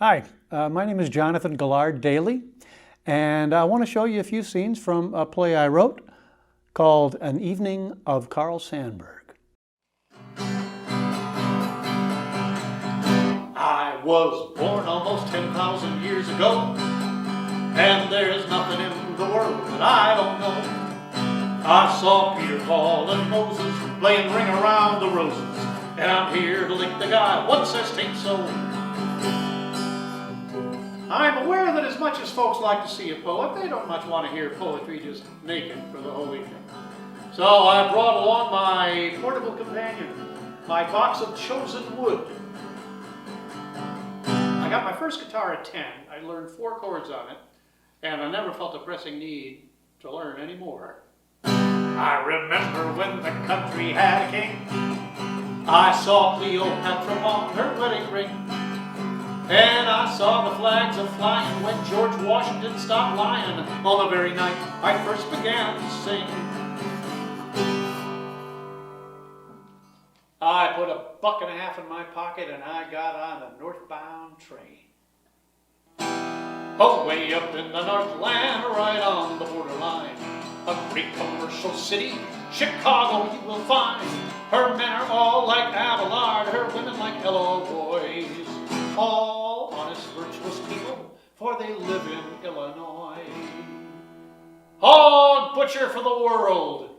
Hi, my name is Jonathan Daly, and I want to show you a few scenes from a play I wrote called An Evening of Carl Sandburg. I was born almost 10,000 years ago, and there's nothing in the world that I don't know. I saw Peter, Paul, and Moses playing Ring Around the Roses, and I'm here to lick the guy what says tain't so. I'm aware that as much as folks like to see a poet, they don't much want to hear poetry just naked for the whole evening. So I brought along my portable companion, my box of chosen wood. I got my first guitar at 10. I learned 4 chords on it, and I never felt a pressing need to learn any more. I remember when the country had a king. I saw Cleopatra on her wedding ring. And I saw the flags a-flying when George Washington stopped lying on the very night I first began to sing. I put $1.50 in my pocket and I got on a northbound train. Oh, way up in the Northland, right on the borderline, a great commercial city, Chicago you will find. Her men are all like Abelard, her women like Hello Boys. All honest, virtuous people, for they live in Illinois. Hog butcher for the world,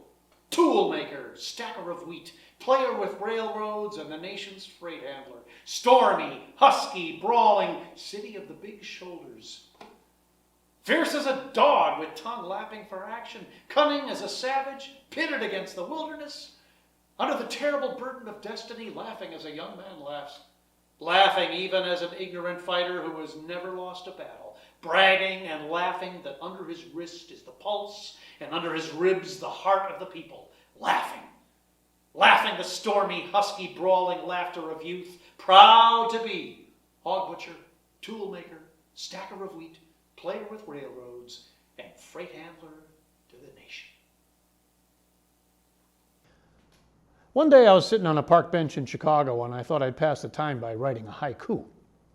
tool maker, stacker of wheat, player with railroads and the nation's freight handler, stormy, husky, brawling, city of the big shoulders. Fierce as a dog with tongue lapping for action, cunning as a savage, pitted against the wilderness, under the terrible burden of destiny, laughing as a young man laughs. Laughing even as an ignorant fighter who has never lost a battle, bragging and laughing that under his wrist is the pulse and under his ribs the heart of the people. Laughing the stormy, husky, brawling laughter of youth, proud to be hog butcher, tool maker, stacker of wheat, player with railroads, and freight handler to the nation. One day I was sitting on a park bench in Chicago and I thought I'd pass the time by writing a haiku.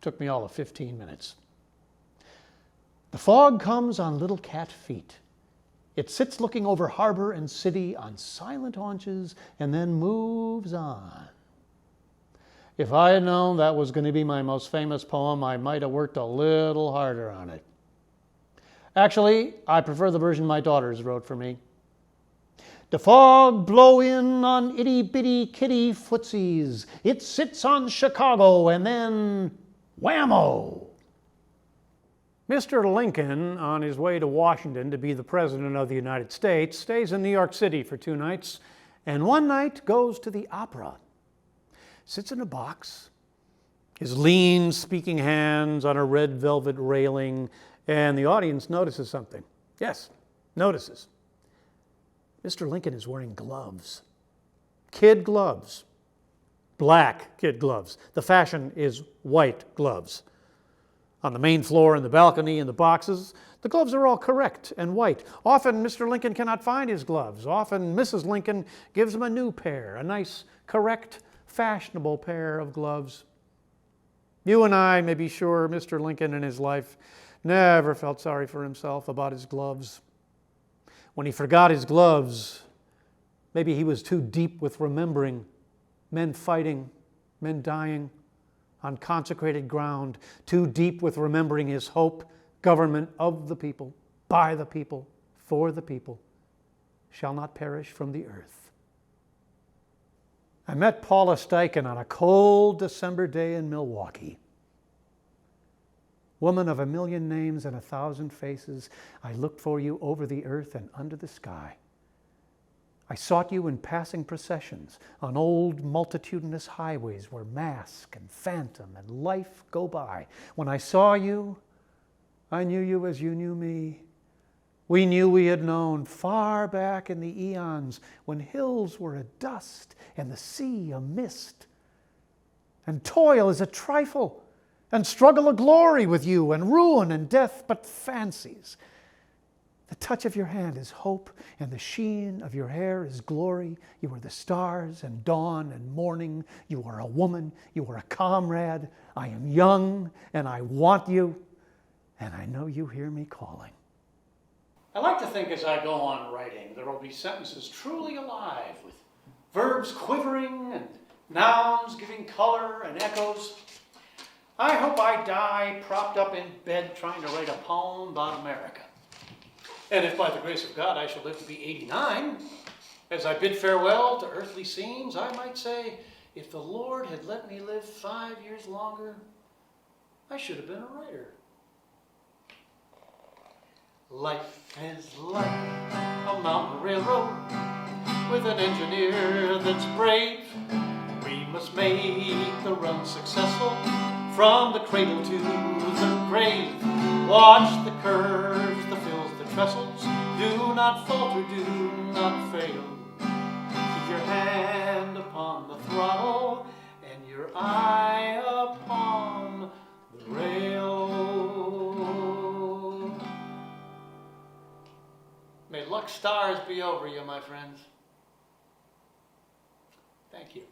Took me all of 15 minutes. The fog comes on little cat feet. It sits looking over harbor and city on silent haunches and then moves on. If I had known that was going to be my most famous poem, I might have worked a little harder on it. Actually, I prefer the version my daughters wrote for me. The fog blow in on itty-bitty kitty footsies. It sits on Chicago and then whammo. Mr. Lincoln, on his way to Washington to be the President of the United States, stays in New York City for 2 nights, and one night goes to the opera. Sits in a box, his lean speaking hands on a red velvet railing, and the audience notices something. Yes, notices. Mr. Lincoln is wearing gloves, kid gloves, black kid gloves. The fashion is white gloves. On the main floor, in the balcony, in the boxes, the gloves are all correct and white. Often Mr. Lincoln cannot find his gloves. Often Mrs. Lincoln gives him a new pair, a nice, correct, fashionable pair of gloves. You and I may be sure Mr. Lincoln in his life never felt sorry for himself about his gloves. When he forgot his gloves, maybe he was too deep with remembering men fighting, men dying on consecrated ground, too deep with remembering his hope, government of the people, by the people, for the people, shall not perish from the earth. I met Paula Steichen on a cold December day in Milwaukee. Woman of 1,000,000 names and 1,000 faces, I looked for you over the earth and under the sky. I sought you in passing processions on old multitudinous highways where mask and phantom and life go by. When I saw you, I knew you as you knew me. We knew we had known far back in the eons when hills were a dust and the sea a mist, and toil is a trifle, and struggle a glory with you, and ruin and death but fancies. The touch of your hand is hope, and the sheen of your hair is glory. You are the stars and dawn and morning. You are a woman. You are a comrade. I am young, and I want you, and I know you hear me calling. I like to think as I go on writing, there will be sentences truly alive, with verbs quivering and nouns giving color and echoes. I hope I die propped up in bed trying to write a poem about America. And if by the grace of God I shall live to be 89, as I bid farewell to earthly scenes, I might say, if the Lord had let me live 5 years longer, I should have been a writer. Life is like a mountain railroad with an engineer that's brave. We must make the run successful from the cradle to the grave. Watch the curves, the fills, the trestles. Do not falter, do not fail. Keep your hand upon the throttle and your eye upon the rail. May luck stars be over you, my friends. Thank you.